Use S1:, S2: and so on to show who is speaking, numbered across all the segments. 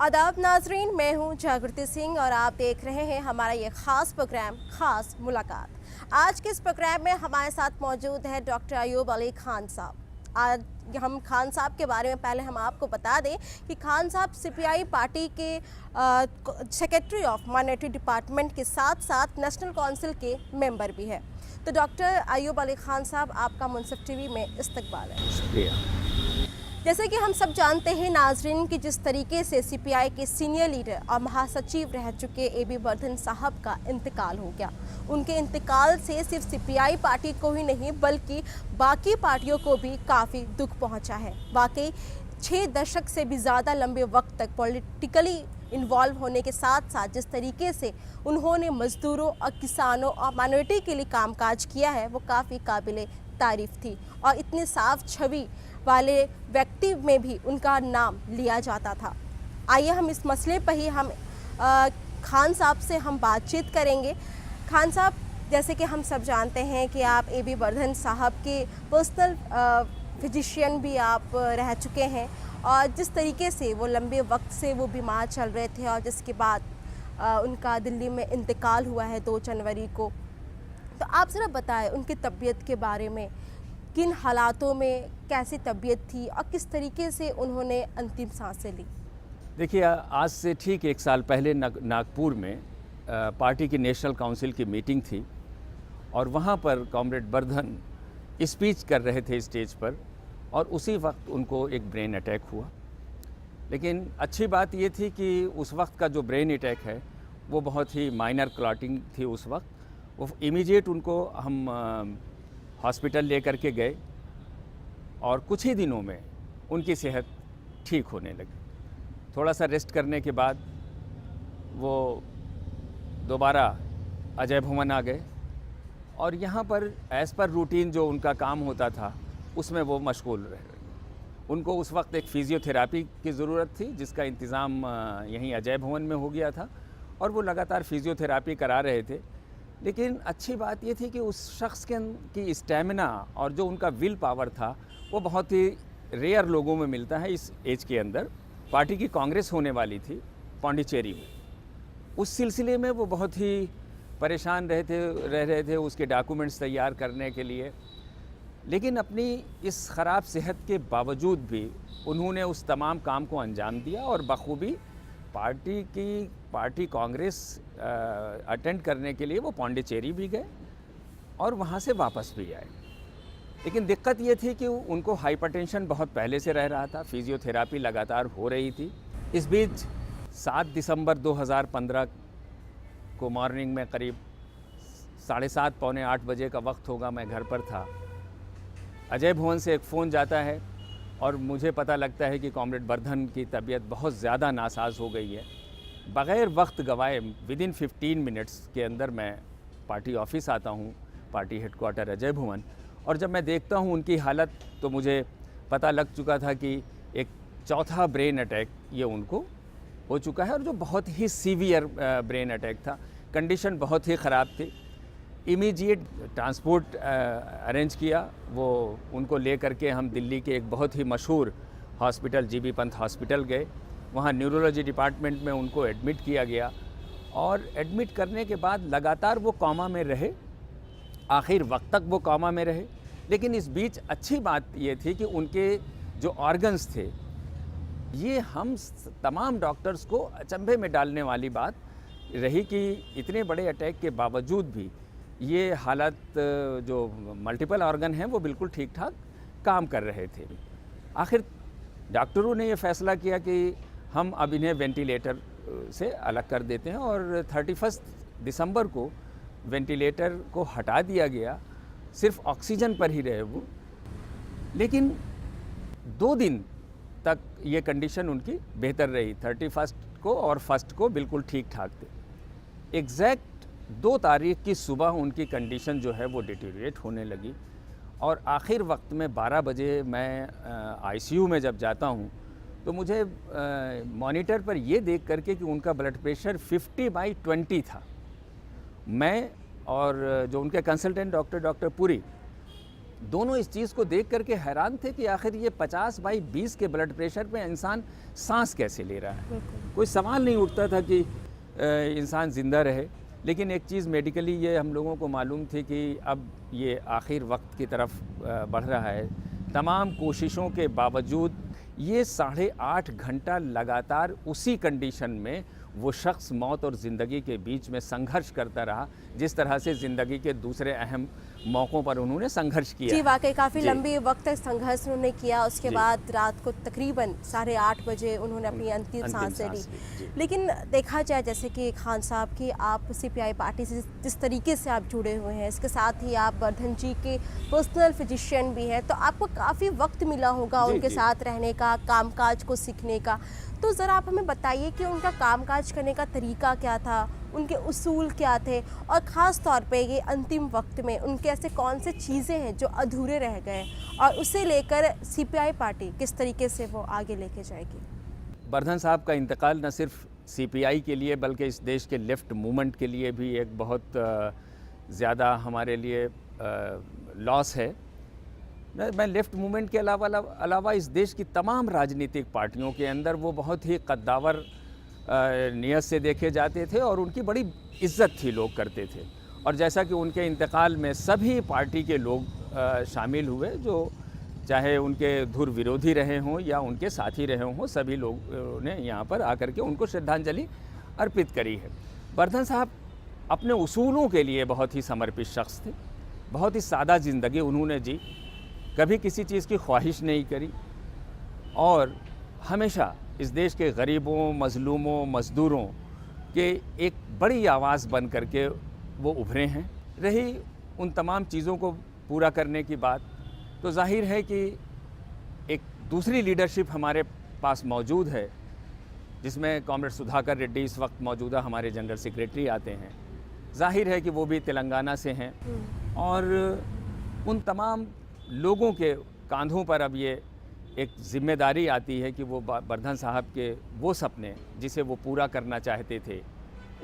S1: आदाब नाजरीन, मैं हूं जागृति सिंह और आप देख रहे हैं हमारा ये ख़ास प्रोग्राम ख़ास मुलाकात। आज के इस प्रोग्राम में हमारे साथ मौजूद है डॉक्टर अयूब अली खान साहब। आज हम खान साहब के बारे में पहले हम आपको बता दें कि खान साहब सीपीआई पार्टी के सेक्रेटरी ऑफ माइनॉरिटी डिपार्टमेंट के साथ साथ नेशनल काउंसिल के मेंबर भी है। तो डॉक्टर अयूब अली खान साहब, आपका मुनसिफ टीवी में इस्तकबाल है।
S2: शुक्रिया।
S1: जैसे कि हम सब जानते हैं नाजरीन कि जिस तरीके से सीपीआई के सीनियर लीडर और महासचिव रह चुके ए.बी. वर्धन साहब का इंतकाल हो गया। उनके इंतकाल से सिर्फ सीपीआई पार्टी को ही नहीं बल्कि बाकी पार्टियों को भी काफ़ी दुख पहुंचा है। वाकई 6 दशक से भी ज़्यादा लंबे वक्त तक पॉलिटिकली इन्वॉल्व होने के साथ साथ जिस तरीके से उन्होंने मज़दूरों और किसानों और माइनॉरिटी के लिए कामकाज किया है वो काफ़ी काबिले तारीफ़ थी और इतनी साफ छवि वाले व्यक्ति में भी उनका नाम लिया जाता था। आइए हम इस मसले पर ही हम खान साहब से हम बातचीत करेंगे। खान साहब, जैसे कि हम सब जानते हैं कि आप ए.बी. वर्धन साहब के पर्सनल फिजिशियन भी आप रह चुके हैं और जिस तरीके से वो लंबे वक्त से वो बीमार चल रहे थे और जिसके बाद उनका दिल्ली में इंतकाल हुआ है 2 जनवरी को। तो आप ज़रा बताएं उनकी तबीयत के बारे में, किन हालातों में कैसी तबीयत थी और किस तरीके से उन्होंने अंतिम सांसें ली।
S2: देखिए, आज से ठीक 1 साल पहले नागपुर में पार्टी की नेशनल काउंसिल की मीटिंग थी और वहाँ पर कॉमरेड वर्धन स्पीच कर रहे थे स्टेज पर और उसी वक्त उनको एक ब्रेन अटैक हुआ। लेकिन अच्छी बात ये थी कि उस वक्त का जो ब्रेन अटैक है वो बहुत ही माइनर क्लॉटिंग थी उस वक्त। वो इमीडिएट उनको हम हॉस्पिटल लेकर के गए और कुछ ही दिनों में उनकी सेहत ठीक होने लगी। थोड़ा सा रेस्ट करने के बाद वो दोबारा अजय भवन आ गए और यहाँ पर एज़ पर रूटीन जो उनका काम होता था उसमें वो मशगूल रहे। उनको उस वक्त एक फ़िज़ियोथेरापी की ज़रूरत थी जिसका इंतज़ाम यहीं अजय भवन में हो गया था और वो लगातार फ़िज़ियोथेरापी करा रहे थे। लेकिन अच्छी बात ये थी कि उस शख्स की स्टैमिना और जो उनका विल पावर था वो बहुत ही रेयर लोगों में मिलता है इस एज के अंदर। पार्टी की कांग्रेस होने वाली थी पौंडीचेरी में, उस सिलसिले में वो बहुत ही परेशान रह रहे थे उसके डॉक्यूमेंट्स तैयार करने के लिए। लेकिन अपनी इस ख़राब सेहत के बावजूद भी उन्होंने उस तमाम काम को अंजाम दिया और बखूबी पार्टी कांग्रेस अटेंड करने के लिए वो पौंडीचेरी भी गए और वहाँ से वापस भी आए। लेकिन दिक्कत ये थी कि उनको हाइपरटेंशन बहुत पहले से रह रहा था, फिजियोथेरापी लगातार हो रही थी। इस बीच 7 दिसंबर 2015 को मॉर्निंग में करीब 7:30 पौने 8 बजे का वक्त होगा, मैं घर पर था। अजय भवन से एक फ़ोन जाता है और मुझे पता लगता है कि कॉमरेड वर्धन की तबीयत बहुत ज़्यादा नासाज हो गई है। बग़ैर वक्त गवाए विदिन 15 मिनट्स के अंदर मैं पार्टी ऑफिस आता हूँ, पार्टी हेडक्वार्टर अजय भवन, और जब मैं देखता हूँ उनकी हालत तो मुझे पता लग चुका था कि एक चौथा ब्रेन अटैक ये उनको हो चुका है और जो बहुत ही सीवियर ब्रेन अटैक था। कंडीशन बहुत ही ख़राब थी। इमीडिएट ट्रांसपोर्ट अरेंज किया, वो उनको ले करके हम दिल्ली के एक बहुत ही मशहूर हॉस्पिटल जीबी पंत हॉस्पिटल गए। वहाँ न्यूरोलॉजी डिपार्टमेंट में उनको एडमिट किया गया और एडमिट करने के बाद लगातार वो कोमा में रहे, आखिर वक्त तक वो कोमा में रहे। लेकिन इस बीच अच्छी बात ये थी कि उनके जो ऑर्गन्स थे, ये हम तमाम डॉक्टर्स को अचंभे में डालने वाली बात रही कि इतने बड़े अटैक के बावजूद भी ये हालत, जो मल्टीपल ऑर्गन हैं वो बिल्कुल ठीक ठाक काम कर रहे थे। आखिर डॉक्टरों ने ये फ़ैसला किया कि हम अब इन्हें वेंटिलेटर से अलग कर देते हैं और 31 दिसंबर को वेंटिलेटर को हटा दिया गया, सिर्फ ऑक्सीजन पर ही रहे वो। लेकिन 2 दिन तक ये कंडीशन उनकी बेहतर रही, 31 को और 1 को बिल्कुल ठीक ठाक थे। एग्जैक्ट 2 तारीख की सुबह उनकी कंडीशन जो है वो डिटेरियोरेट होने लगी और आखिर वक्त में 12 बजे मैं आईसीयू में जब जाता हूँ तो मुझे मॉनिटर पर ये देख करके कि उनका ब्लड प्रेशर 50/20 था, मैं और जो उनके कंसल्टेंट डॉक्टर पुरी, दोनों इस चीज़ को देख करके हैरान थे कि आखिर ये 50/20 के ब्लड प्रेशर पे इंसान सांस कैसे ले रहा है। कोई सवाल नहीं उठता था कि इंसान ज़िंदा रहे। लेकिन एक चीज़ मेडिकली ये हम लोगों को मालूम थी कि अब ये आखिर वक्त की तरफ बढ़ रहा है। तमाम कोशिशों के बावजूद ये 8.5 घंटा लगातार उसी कंडीशन में वो शख्स मौत और ज़िंदगी के बीच में संघर्ष करता रहा, जिस तरह से ज़िंदगी के दूसरे अहम मौक़ों पर उन्होंने संघर्ष किया।
S1: जी, वाकई काफ़ी लंबी वक्त तक संघर्ष उन्होंने किया। उसके बाद रात को तकरीबन 8:30 बजे उन्होंने अपनी अंतिम सांसें ली। लेकिन देखा जाए जैसे कि खान साहब कि आप सीपीआई पार्टी से जिस तरीके से आप जुड़े हुए हैं, इसके साथ ही आप वर्धन जी के पर्सनल फिजिशियन भी हैं, तो आपको काफ़ी वक्त मिला होगा उनके साथ रहने का, कामकाज को सीखने का। तो ज़रा आप हमें बताइए कि उनका कामकाज करने का तरीका क्या था, उनके उसूल क्या थे, और ख़ास तौर पे ये अंतिम वक्त में उनके ऐसे कौन से चीज़ें हैं जो अधूरे रह गए और उसे लेकर सीपीआई पार्टी किस तरीके से वो आगे लेके जाएगी।
S2: वर्धन साहब का इंतकाल न सिर्फ सीपीआई के लिए बल्कि इस देश के लेफ़्ट मूवमेंट के लिए भी एक बहुत ज़्यादा हमारे लिए लॉस है। मैं लेफ़्ट मूवमेंट के अलावा इस देश की तमाम राजनीतिक पार्टियों के अंदर वो बहुत ही कद्दावर नियत से देखे जाते थे और उनकी बड़ी इज़्ज़त थी, लोग करते थे। और जैसा कि उनके इंतकाल में सभी पार्टी के लोग शामिल हुए, जो चाहे उनके धुर विरोधी रहे हों या उनके साथी रहे हों, सभी लोगों ने यहाँ पर आकर के उनको श्रद्धांजलि अर्पित करी है। वर्धन साहब अपने उसूलों के लिए बहुत ही समर्पित शख्स थे। बहुत ही सादा ज़िंदगी उन्होंने जी, कभी किसी चीज़ की ख्वाहिश नहीं करी और हमेशा इस देश के गरीबों, मज़लूमों, मज़दूरों के एक बड़ी आवाज़ बन करके वो उभरे हैं। रही उन तमाम चीज़ों को पूरा करने की बात, तो जाहिर है कि एक दूसरी लीडरशिप हमारे पास मौजूद है, जिसमें कॉमरेड सुधाकर रेड्डी इस वक्त मौजूदा हमारे जनरल सेक्रेटरी आते हैं। जाहिर है कि वो भी तेलंगाना से हैं और उन तमाम लोगों के कांधों पर अब ये एक ज़िम्मेदारी आती है कि वो वर्धन साहब के वो सपने जिसे वो पूरा करना चाहते थे,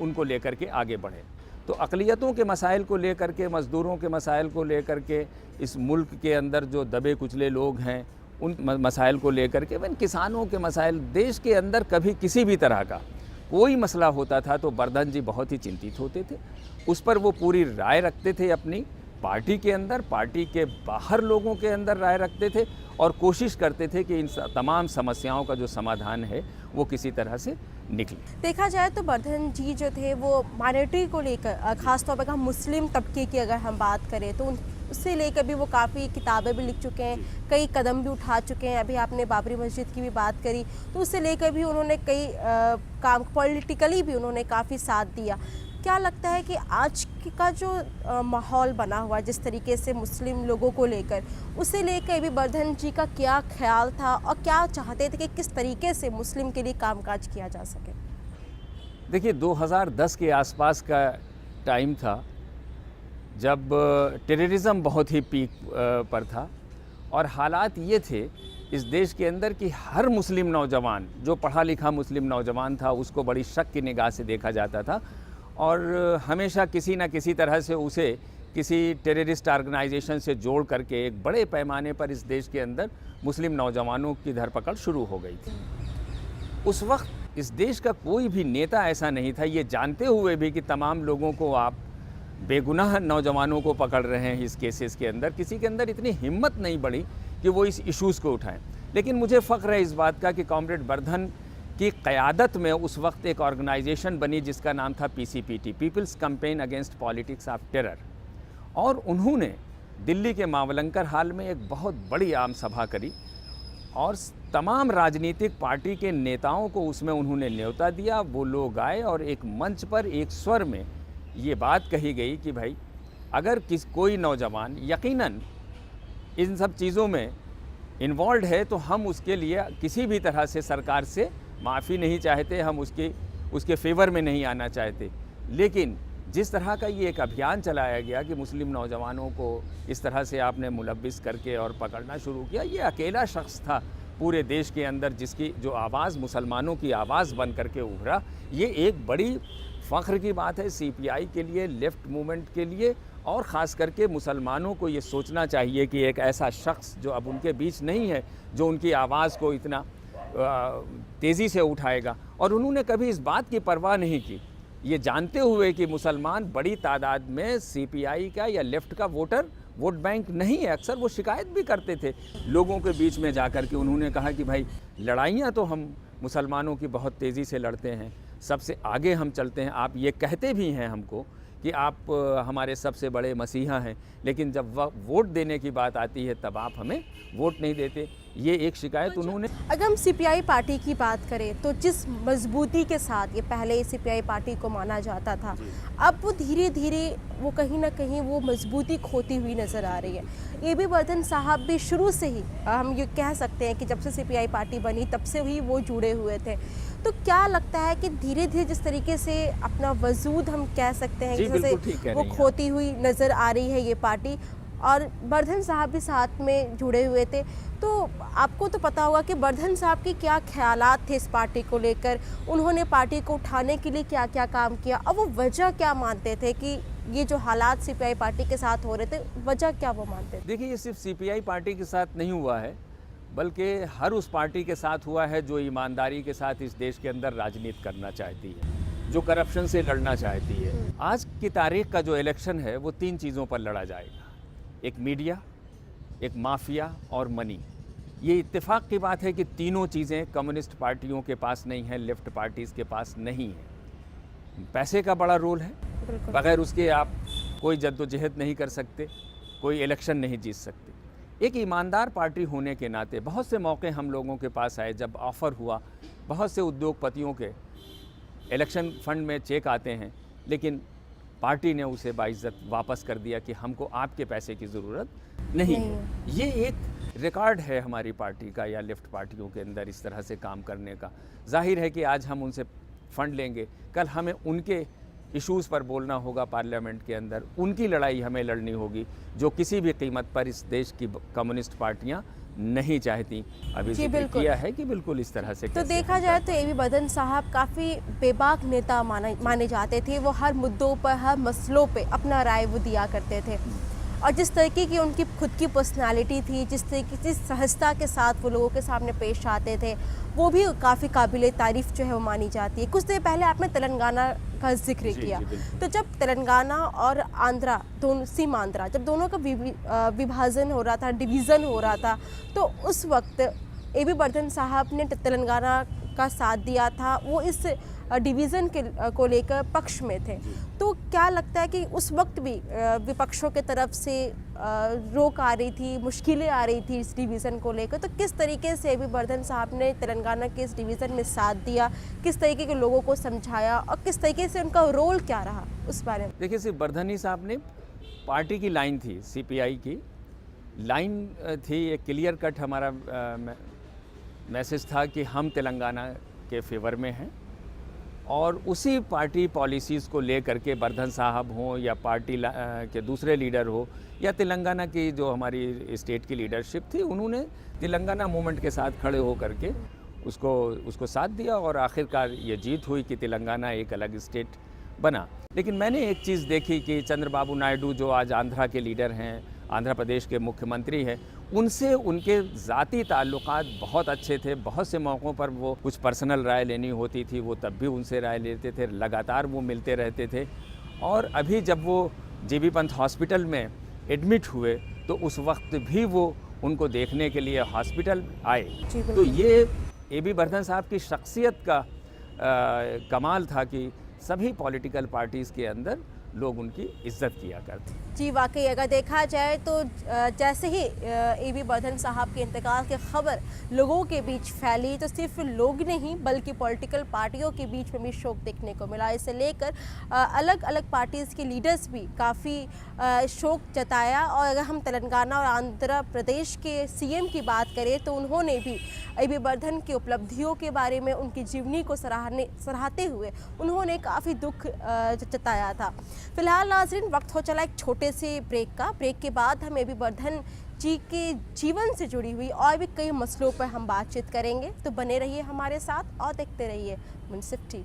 S2: उनको लेकर के आगे बढ़े। तो अक़लियतों के मसाइल को लेकर के, मज़दूरों के मसाइल को लेकर के, इस मुल्क के अंदर जो दबे कुचले लोग हैं उन मसाइल को लेकर के, किसानों के मसाइल, देश के अंदर कभी किसी भी तरह का कोई मसला होता था तो वर्धन जी बहुत ही चिंतित होते थे। उस पर वो पूरी राय रखते थे, अपनी पार्टी के अंदर, पार्टी के बाहर लोगों के अंदर राय रखते थे और कोशिश करते थे कि इन तमाम समस्याओं का जो समाधान है वो किसी तरह से निकले।
S1: देखा जाए तो वर्धन जी जो थे वो माइनॉरिटी को लेकर, ख़ास तौर पर मुस्लिम तबके की अगर हम बात करें तो उससे लेकर भी वो काफ़ी किताबें भी लिख चुके हैं, कई कदम भी उठा चुके हैं। अभी आपने बाबरी मस्जिद की भी बात करी, तो उससे लेकर भी उन्होंने कई काम, पॉलिटिकली भी उन्होंने काफ़ी साथ दिया। क्या लगता है कि आज का जो माहौल बना हुआ जिस तरीके से मुस्लिम लोगों को लेकर, उसे लेकर भी वर्धन जी का क्या ख्याल था और क्या चाहते थे कि किस तरीके से मुस्लिम के लिए कामकाज किया जा सके?
S2: देखिए, 2010 के आसपास का टाइम था जब टेररिज़म बहुत ही पीक पर था और हालात ये थे इस देश के अंदर कि हर मुस्लिम नौजवान, जो पढ़ा लिखा मुस्लिम नौजवान था, उसको बड़ी शक की निगाह से देखा जाता था और हमेशा किसी न किसी तरह से उसे किसी टेररिस्ट ऑर्गेनाइजेशन से जोड़ करके एक बड़े पैमाने पर इस देश के अंदर मुस्लिम नौजवानों की धरपकड़ शुरू हो गई थी। उस वक्त इस देश का कोई भी नेता ऐसा नहीं था, ये जानते हुए भी कि तमाम लोगों को आप बेगुनाह नौजवानों को पकड़ रहे हैं इस केसेस के अंदर, किसी के अंदर इतनी हिम्मत नहीं बढ़ी कि वो इस इश्यूज़ को उठाएं। लेकिन मुझे फ़ख्र है इस बात का कि कॉमरेड वर्धन की क़यादत में उस वक्त एक ऑर्गेनाइजेशन बनी जिसका नाम था PCPT, people's campaign against politics of terror, और उन्होंने दिल्ली के मावलंकर हाल में एक बहुत बड़ी आम सभा करी और तमाम राजनीतिक पार्टी के नेताओं को उसमें उन्होंने न्योता दिया। वो लोग आए और एक मंच पर एक स्वर में ये बात कही गई कि भाई अगर कोई नौजवान यकीनन इन सब चीज़ों में इन्वॉल्व है तो हम उसके लिए किसी भी तरह से सरकार से माफ़ी नहीं चाहते, हम उसके फेवर में नहीं आना चाहते। लेकिन जिस तरह का ये एक अभियान चलाया गया कि मुस्लिम नौजवानों को इस तरह से आपने मुलव्विस करके और पकड़ना शुरू किया, ये अकेला शख्स था पूरे देश के अंदर जिसकी जो आवाज़ मुसलमानों की आवाज़ बन करके उभरा। ये एक बड़ी फ़ख्र की बात है CPI के लिए, लेफ़्ट मूवमेंट के लिए और ख़ास करके मुसलमानों को ये सोचना चाहिए कि एक ऐसा शख्स जो अब उनके बीच नहीं है, जो उनकी आवाज़ को इतना तेज़ी से उठाएगा, और उन्होंने कभी इस बात की परवाह नहीं की, ये जानते हुए कि मुसलमान बड़ी तादाद में सीपीआई का या लेफ़्ट का वोट बैंक नहीं है। अक्सर वो शिकायत भी करते थे लोगों के बीच में जाकर के। उन्होंने कहा कि भाई लड़ाइयाँ तो हम मुसलमानों की बहुत तेज़ी से लड़ते हैं, सबसे आगे हम चलते हैं, आप ये कहते भी हैं हमको कि आप हमारे सबसे बड़े मसीहा हैं, लेकिन जब वोट देने की बात आती है तब आप हमें वोट नहीं देते। ये एक शिकायत उन्होंने।
S1: अगर हम सीपीआई पार्टी की बात करें तो जिस मजबूती के साथ ये पहले सीपीआई पार्टी को माना जाता था, अब वो धीरे धीरे वो कहीं ना कहीं वो मजबूती खोती हुई नज़र आ रही है। AB वर्धन साहब भी शुरू से ही हम ये कह सकते हैं कि जब से सीपीआई पार्टी बनी तब से ही वो जुड़े हुए थे। तो क्या लगता है कि धीरे धीरे जिस तरीके से अपना वजूद हम कह सकते हैं जैसे वो खोती हुई नज़र आ रही है ये पार्टी, और वर्धन साहब भी साथ में जुड़े हुए थे, तो आपको तो पता होगा कि वर्धन साहब के क्या ख्यालात थे इस पार्टी को लेकर, उन्होंने पार्टी को उठाने के लिए क्या क्या काम किया, और वो वजह क्या मानते थे कि ये जो हालात सीपीआई पार्टी के साथ हो रहे थे, वजह क्या वो मानते थे?
S2: देखिए, ये सिर्फ सीपीआई पार्टी के साथ नहीं हुआ है, बल्कि हर उस पार्टी के साथ हुआ है जो ईमानदारी के साथ इस देश के अंदर राजनीति करना चाहती है, जो करप्शन से लड़ना चाहती है। आज की तारीख का जो इलेक्शन है वो 3 चीज़ों पर लड़ा जाएगा, एक मीडिया, एक माफिया और मनी। ये इत्तेफाक की बात है कि तीनों चीज़ें कम्युनिस्ट पार्टियों के पास नहीं है, लेफ्ट पार्टीज़ के पास नहीं है। पैसे का बड़ा रोल है, बगैर उसके आप कोई जद्दोजहद नहीं कर सकते, कोई इलेक्शन नहीं जीत सकते। एक ईमानदार पार्टी होने के नाते बहुत से मौके हम लोगों के पास आए, जब ऑफ़र हुआ, बहुत से उद्योगपतियों के इलेक्शन फंड में चेक आते हैं, लेकिन पार्टी ने उसे बाइज्जत वापस कर दिया कि हमको आपके पैसे की ज़रूरत नहीं है। ये एक रिकॉर्ड है हमारी पार्टी का या लेफ़्ट पार्टियों के अंदर इस तरह से काम करने का। जाहिर है कि आज हम उनसे फ़ंड लेंगे, कल हमें उनके इश्यूज़ पर बोलना होगा पार्लियामेंट के अंदर, उनकी लड़ाई हमें लड़नी होगी, जो किसी भी कीमत पर इस देश की कम्युनिस्ट पार्टियां नहीं चाहती। अभी जिक्र किया है कि बिल्कुल इस तरह से।
S1: तो देखा जाए तो AB वर्धन साहब काफ़ी बेबाक नेता माने जाते थे। वो हर मुद्दों पर, हर मसलों पे अपना राय वो दिया करते थे, और जिस तरीके की उनकी खुद की पर्सनालिटी थी, जिस तरीके की सहजता के साथ वो लोगों के सामने पेश आते थे, वो भी काफ़ी काबिले तारीफ़ जो है वो मानी जाती है। कुछ देर पहले आपने तेलंगाना का जिक्र किया, तो जब तेलंगाना और आंध्रा दोनों, सीमांध्रा, जब दोनों का विभाजन हो रहा था, डिवीज़न हो रहा था, तो उस वक्त AB वर्धन साहब ने तेलंगाना का साथ दिया था, वो इस डिवीज़न को लेकर पक्ष में थे। तो क्या लगता है कि उस वक्त भी विपक्षों के तरफ से रोक आ रही थी, मुश्किलें आ रही थी इस डिवीज़न को लेकर, तो किस तरीके से AB वर्धन साहब ने तेलंगाना के इस डिवीज़न में साथ दिया, किस तरीके के लोगों को समझाया, और किस तरीके से उनका रोल क्या रहा उस बारे में?
S2: देखिए, सिर्फ वर्धन ही साहब ने, पार्टी की लाइन थी, सीपीआई की लाइन थी, एक क्लियर कट हमारा मैसेज था कि हम तेलंगाना के फेवर में हैं, और उसी पार्टी पॉलिसीज़ को ले करके वर्धन साहब हों या पार्टी के दूसरे लीडर हो या तेलंगाना की जो हमारी स्टेट की लीडरशिप थी, उन्होंने तेलंगाना मूवमेंट के साथ खड़े हो करके उसको साथ दिया, और आखिरकार ये जीत हुई कि तेलंगाना एक अलग स्टेट बना। लेकिन मैंने एक चीज़ देखी कि चंद्रबाबू नायडू जो आज आंध्रा के लीडर हैं, आंध्र प्रदेश के मुख्यमंत्री हैं, उनसे उनके ज़ाती ताल्लुकात बहुत अच्छे थे। बहुत से मौक़ों पर वो कुछ पर्सनल राय लेनी होती थी, वो तब भी उनसे राय लेते थे, लगातार वो मिलते रहते थे। और अभी जब वो JB पंत हॉस्पिटल में एडमिट हुए तो उस वक्त भी वो उनको देखने के लिए हॉस्पिटल आए। तो ये AB वर्धन साहब की शख्सियत का कमाल था कि सभी पॉलिटिकल पार्टीज़ के अंदर लोग उनकी इज्जत किया करते।
S1: जी वाकई, अगर देखा जाए तो जैसे ही AB वर्धन साहब के इंतकाल की खबर लोगों के बीच फैली, तो सिर्फ लोग नहीं बल्कि पॉलिटिकल पार्टियों के बीच में भी शोक देखने को मिला। इसे लेकर अलग अलग पार्टीज़ के लीडर्स भी काफ़ी शोक जताया। और अगर हम तेलंगाना और आंध्र प्रदेश के CM की बात करें तो उन्होंने भी AB वर्धन की उपलब्धियों के बारे में, उनकी जीवनी को सराहते हुए उन्होंने काफ़ी दुख जताया था। फिलहाल नाज़रीन, वक्त हो चला एक छोटे से ब्रेक का। ब्रेक के बाद हम AB वर्धन जी के जीवन से जुड़ी हुई और भी कई मसलों पर हम बातचीत करेंगे, तो बने रहिए हमारे साथ और देखते रहिए मुंसिफ TV।